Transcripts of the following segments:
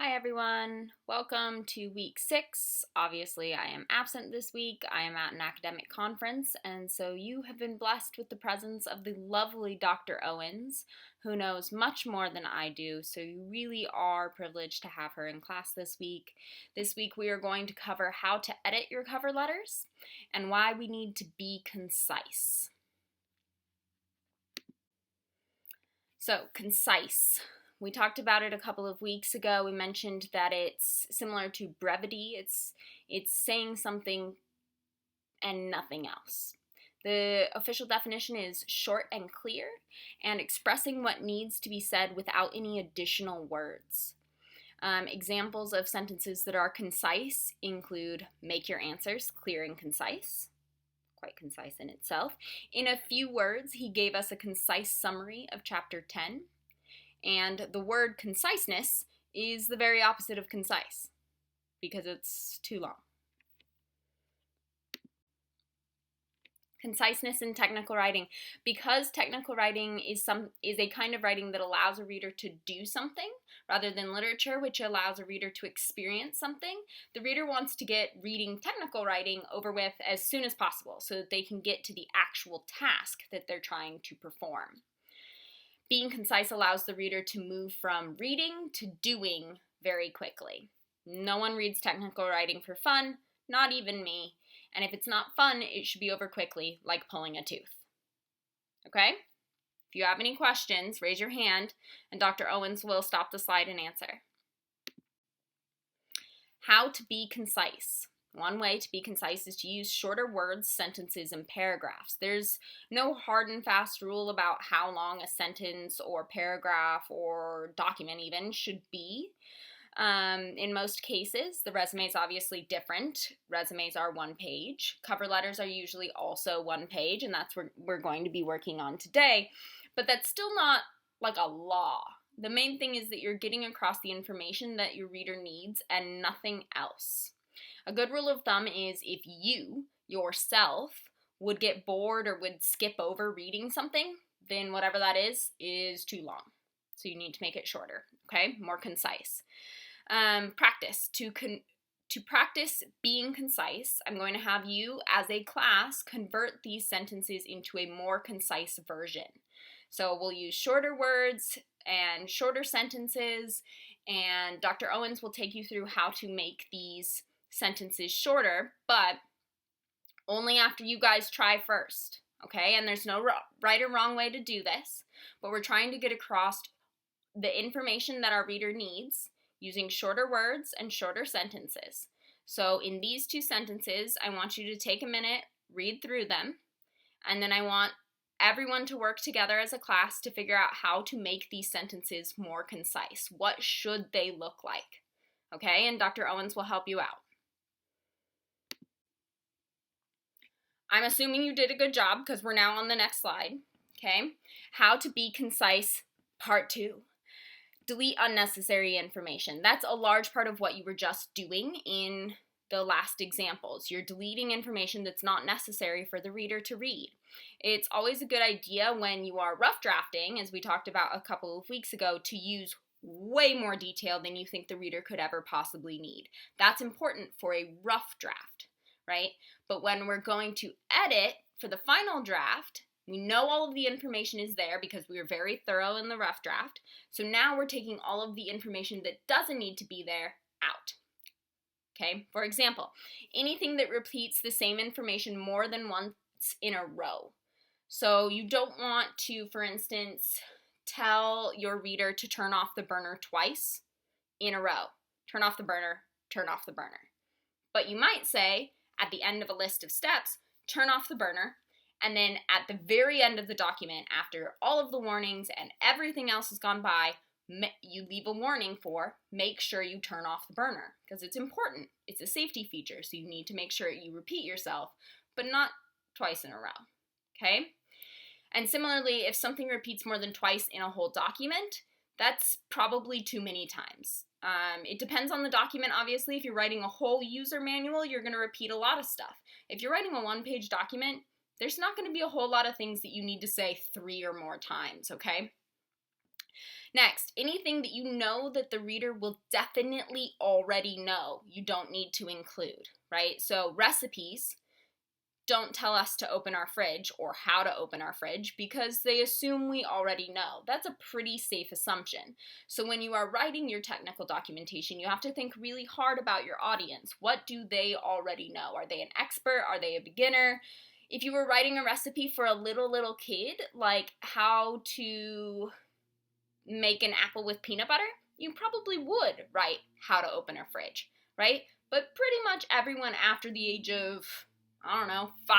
Hi everyone, welcome to week 6. Obviously I am absent this week. I am at an academic conference, and so you have been blessed with the presence of the lovely Dr. Owens, who knows much more than I do, so you really are privileged to have her in class this week. This week we are going to cover how to edit your cover letters and why we need to be concise. So, concise. We talked about it a couple of weeks ago. We mentioned that it's similar to brevity. It's saying something and nothing else. The official definition is short and clear and expressing what needs to be said without any additional words. Examples of sentences that are concise include make your answers clear and concise. Quite concise in itself. In a few words, he gave us a concise summary of chapter 10. And the word conciseness is the very opposite of concise because it's too long. Conciseness in technical writing. Because technical writing is a kind of writing that allows a reader to do something rather than literature, which allows a reader to experience something, the reader wants to get reading technical writing over with as soon as possible so that they can get to the actual task that they're trying to perform. Being concise allows the reader to move from reading to doing very quickly. No one reads technical writing for fun, not even me. And if it's not fun, it should be over quickly, like pulling a tooth. Okay? If you have any questions, raise your hand, and Dr. Owens will stop the slide and answer. How to be concise. One way to be concise is to use shorter words, sentences, and paragraphs. There's no hard and fast rule about how long a sentence or paragraph or document even should be. In most cases, the resume is obviously different. Resumes are one page. Cover letters are usually also one page, and that's what we're going to be working on today. But that's still not like a law. The main thing is that you're getting across the information that your reader needs and nothing else. A good rule of thumb is if you, yourself, would get bored or would skip over reading something, then whatever that is too long. So you need to make it shorter, okay? More concise. Practice. To practice being concise, I'm going to have you, as a class, convert these sentences into a more concise version. So we'll use shorter words and shorter sentences, and Dr. Owens will take you through how to make these sentences shorter, but only after you guys try first, okay? And there's no right or wrong way to do this, but we're trying to get across the information that our reader needs using shorter words and shorter sentences. So in these two sentences, I want you to take a minute, read through them, and then I want everyone to work together as a class to figure out how to make these sentences more concise. What should they look like? Okay, and Dr. Owens will help you out. I'm assuming you did a good job because we're now on the next slide, okay? How to be concise, part 2. Delete unnecessary information. That's a large part of what you were just doing in the last examples. You're deleting information that's not necessary for the reader to read. It's always a good idea when you are rough drafting, as we talked about a couple of weeks ago, to use way more detail than you think the reader could ever possibly need. That's important for a rough draft, right? But when we're going to edit for the final draft, we know all of the information is there because we were very thorough in the rough draft. So now we're taking all of the information that doesn't need to be there out. Okay, for example, anything that repeats the same information more than once in a row. So you don't want to, for instance, tell your reader to turn off the burner twice in a row. Turn off the burner, turn off the burner. But you might say, at the end of a list of steps, turn off the burner, and then at the very end of the document, after all of the warnings and everything else has gone by, you leave a warning for make sure you turn off the burner because it's important. It's a safety feature, so you need to make sure you repeat yourself, but not twice in a row, okay? And similarly, if something repeats more than twice in a whole document, that's probably too many times. It depends on the document, obviously. If you're writing a whole user manual, you're going to repeat a lot of stuff. If you're writing a one-page document, there's not going to be a whole lot of things that you need to say 3 or more times, okay? Next, anything that you know that the reader will definitely already know, you don't need to include, right? So recipes don't tell us to open our fridge or how to open our fridge because they assume we already know. That's a pretty safe assumption. So when you are writing your technical documentation, you have to think really hard about your audience. What do they already know? Are they an expert? Are they a beginner? If you were writing a recipe for a little kid, like how to make an apple with peanut butter, you probably would write how to open a fridge, right? But pretty much everyone after the age of, I don't know, 5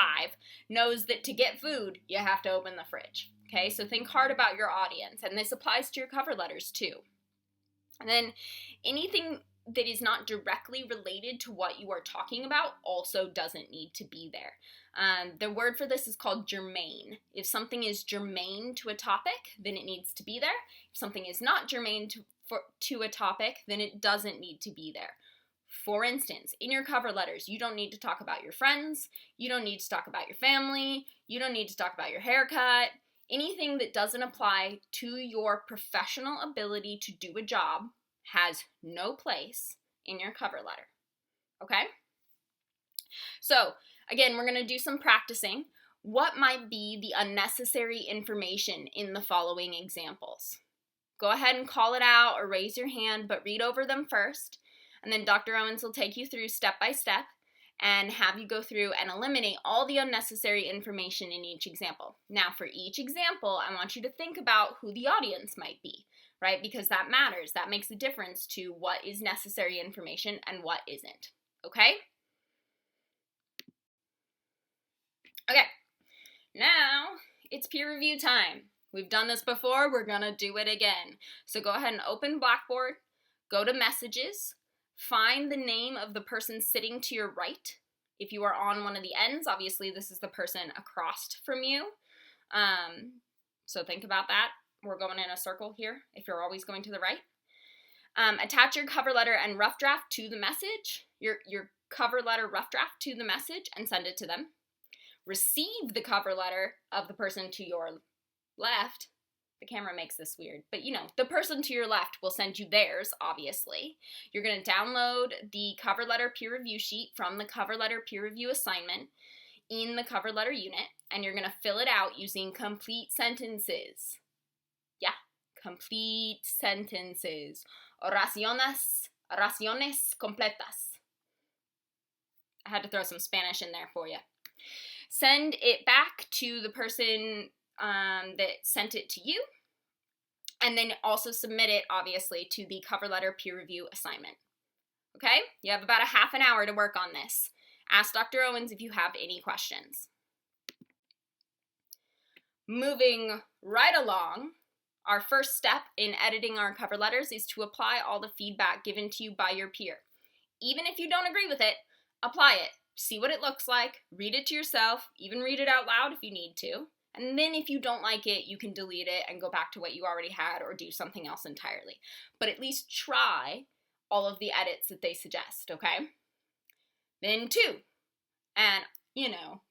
knows that to get food, you have to open the fridge, okay? So think hard about your audience, and this applies to your cover letters too. And then anything that is not directly related to what you are talking about also doesn't need to be there. The word for this is called germane. If something is germane to a topic, then it needs to be there. If something is not germane to a topic, then it doesn't need to be there. For instance, in your cover letters, you don't need to talk about your friends, you don't need to talk about your family, you don't need to talk about your haircut. Anything that doesn't apply to your professional ability to do a job has no place in your cover letter, okay? So, again, we're going to do some practicing. What might be the unnecessary information in the following examples? Go ahead and call it out or raise your hand, but read over them first, and then Dr. Owens will take you through step by step and have you go through and eliminate all the unnecessary information in each example. Now, for each example, I want you to think about who the audience might be, right? Because that matters. That makes a difference to what is necessary information and what isn't, okay? Okay, now it's peer review time. We've done this before, we're gonna do it again. So go ahead and open Blackboard, go to Messages, find the name of the person sitting to your right. If you are on one of the ends, obviously this is the person across from you. So think about that. We're going in a circle here if you're always going to the right. Attach your cover letter and rough draft to the message, your cover letter rough draft to the message, and send it to them. Receive the cover letter of the person to your left. The camera makes this weird, but you know, the person to your left will send you theirs, obviously. You're going to download the cover letter peer review sheet from the cover letter peer review assignment in the cover letter unit, and you're going to fill it out using complete sentences. Yeah, complete sentences. Oraciones completas. I had to throw some Spanish in there for you. Send it back to the person that sent it to you, and then also submit it, obviously, to the cover letter peer review assignment. Okay? You have about a half an hour to work on this. Ask Dr. Owens if you have any questions. Moving right along, our first step in editing our cover letters is to apply all the feedback given to you by your peer. Even if you don't agree with it, apply it. See what it looks like, read it to yourself, even read it out loud if you need to. And then if you don't like it, you can delete it and go back to what you already had or do something else entirely. But at least try all of the edits that they suggest, okay? Then 2, and you know,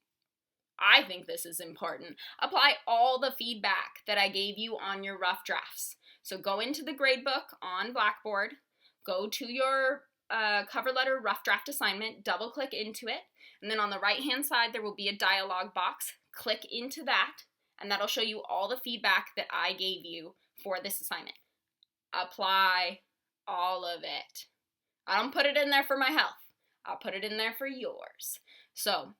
I think this is important. Apply all the feedback that I gave you on your rough drafts. So go into the gradebook on Blackboard, go to your cover letter rough draft assignment, double click into it, and then on the right hand side there will be a dialog box. Click into that, and that'll show you all the feedback that I gave you for this assignment. Apply all of it. I don't put it in there for my health. I'll put it in there for yours. So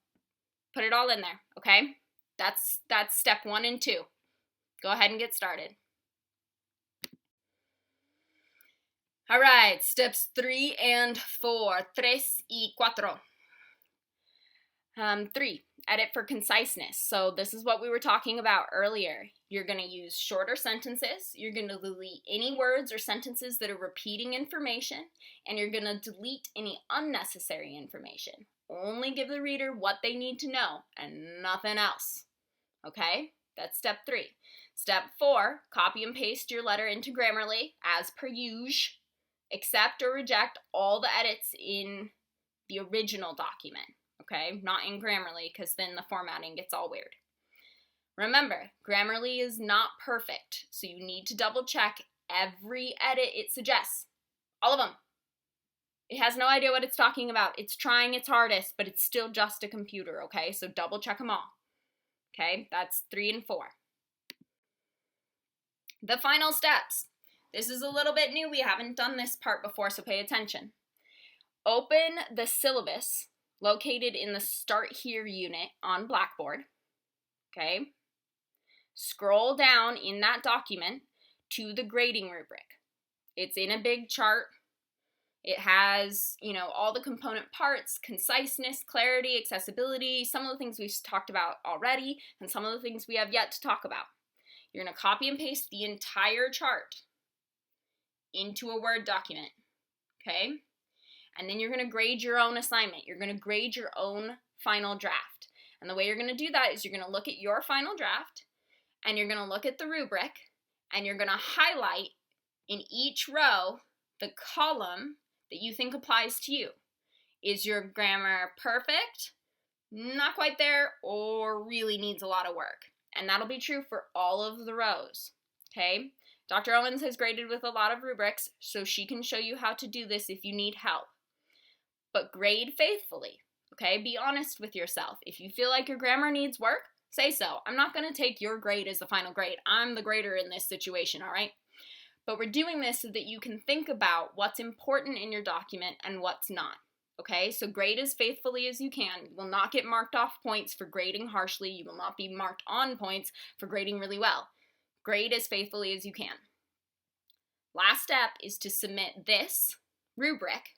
put it all in there, okay? That's step 1 and 2. Go ahead and get started. All right, steps 3 and 4. 3 y 4. 3, edit for conciseness. So this is what we were talking about earlier. You're going to use shorter sentences. You're going to delete any words or sentences that are repeating information, and you're going to delete any unnecessary information. Only give the reader what they need to know and nothing else. Okay? That's step 3. Step 4, copy and paste your letter into Grammarly as per usual. Accept or reject all the edits in the original document, okay? Not in Grammarly, because then the formatting gets all weird. Remember, Grammarly is not perfect, so you need to double check every edit it suggests. All of them. It has no idea what it's talking about. It's trying its hardest, but it's still just a computer, okay? So double check them all. Okay, that's 3 and 4. The final steps. This is a little bit new. We haven't done this part before, so pay attention. Open the syllabus located in the Start Here unit on Blackboard. Okay. Scroll down in that document to the grading rubric. It's in a big chart. It has, all the component parts, conciseness, clarity, accessibility, some of the things we've talked about already, and some of the things we have yet to talk about. You're going to copy and paste the entire chart into a Word document, okay? And then you're going to grade your own assignment. You're going to grade your own final draft. And the way you're going to do that is you're going to look at your final draft, and you're going to look at the rubric, and you're going to highlight in each row the column that you think applies to you. Is your grammar perfect, not quite there, or really needs a lot of work? And that'll be true for all of the rows, okay? Dr. Owens has graded with a lot of rubrics, so she can show you how to do this if you need help. But grade faithfully, okay? Be honest with yourself. If you feel like your grammar needs work, say so. I'm not going to take your grade as the final grade. I'm the grader in this situation, all right? But we're doing this so that you can think about what's important in your document and what's not, okay? So grade as faithfully as you can. You will not get marked off points for grading harshly. You will not be marked on points for grading really well. Grade as faithfully as you can. Last step is to submit this rubric,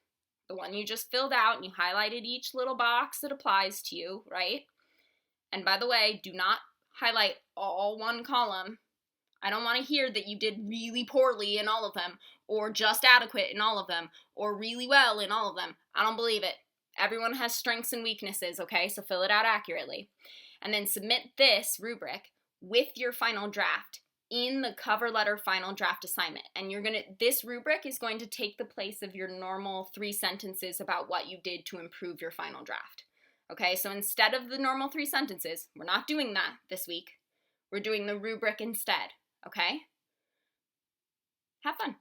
the one you just filled out and you highlighted each little box that applies to you, right? And by the way, do not highlight all one column. I don't want to hear that you did really poorly in all of them, or just adequate in all of them, or really well in all of them. I don't believe it. Everyone has strengths and weaknesses, okay? So fill it out accurately. And then submit this rubric with your final draft in the cover letter final draft assignment. And this rubric is going to take the place of your normal 3 sentences about what you did to improve your final draft. Okay, so instead of the normal 3 sentences, we're not doing that this week. We're doing the rubric instead. Okay? Have fun.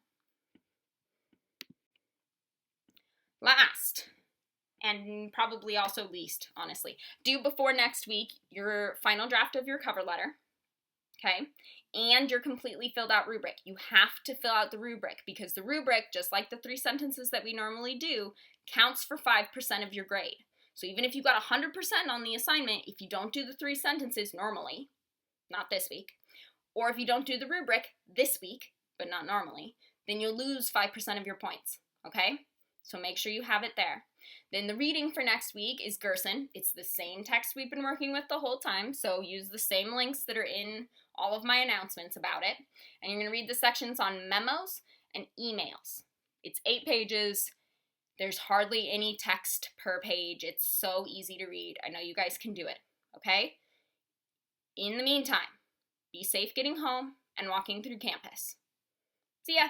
Last, and probably also least, honestly, due before next week your final draft of your cover letter, okay? And your completely filled out rubric. You have to fill out the rubric because the rubric, just like the 3 sentences that we normally do, counts for 5% of your grade. So even if you got 100% on the assignment, if you don't do the 3 sentences normally, not this week, or if you don't do the rubric this week, but not normally, then you'll lose 5% of your points, okay? So make sure you have it there. Then the reading for next week is Gerson. It's the same text we've been working with the whole time, so use the same links that are in all of my announcements about it. And you're going to read the sections on memos and emails. It's 8 pages. There's hardly any text per page. It's so easy to read. I know you guys can do it, okay? In the meantime, be safe getting home and walking through campus. See ya!